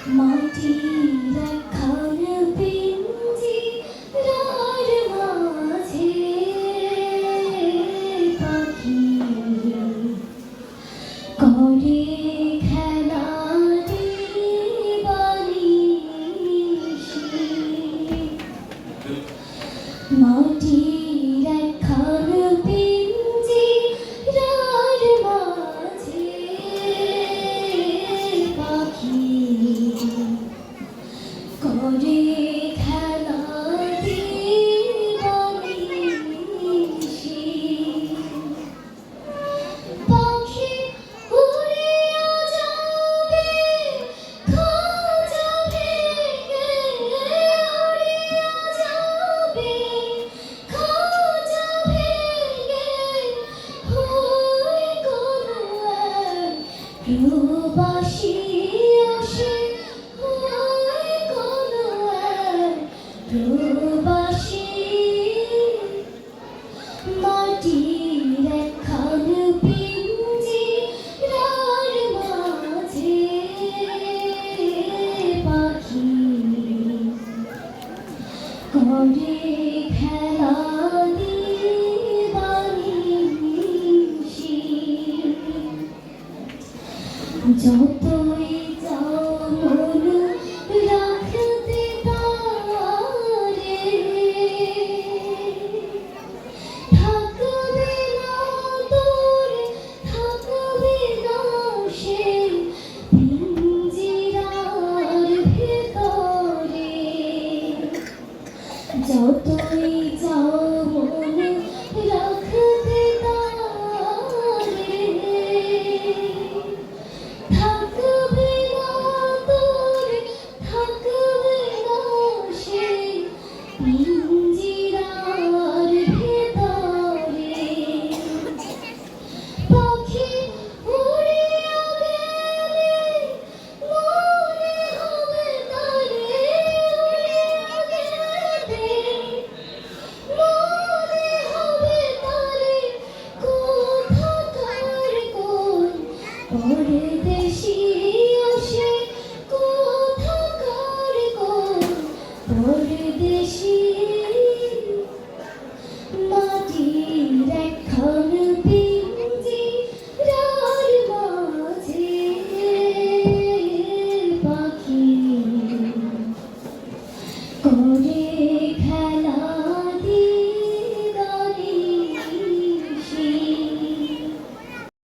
মাটির একখান পিঞ্জিরার মাঝে পাখি করে খেলা দিবানিশি। মাটির একখান পিঞ্জিরার মাঝে পাখি করে খেলা দিবানিশি। পাখি উড়িয়া যাবে খাঁচা ভেঙে, উড়িয়া যাবে খাঁচা ভেঙে, হয়ে কোনো এক প্রবাসী আসে, হয়ে কোনো এক প্রবাসী। মাটির একখান পিঞ্জিরার মাঝে পাখি করে খেলা দিবানিশি। যতই যাও মন রাখতে তারে, থাকবে না তোর, থাকবে না সে পিঞ্জিরার ভেতরে। যতই যাও মন রাখতে তারে, থাকবে না তোর, থাকবে না সে পিঞ্জিরার ভেতরে। পাখি উড়িয়া গেলে মনে হবে তারে, উড়িয়া গেলে মনে হবে তারে, কোথাকার কোন পরে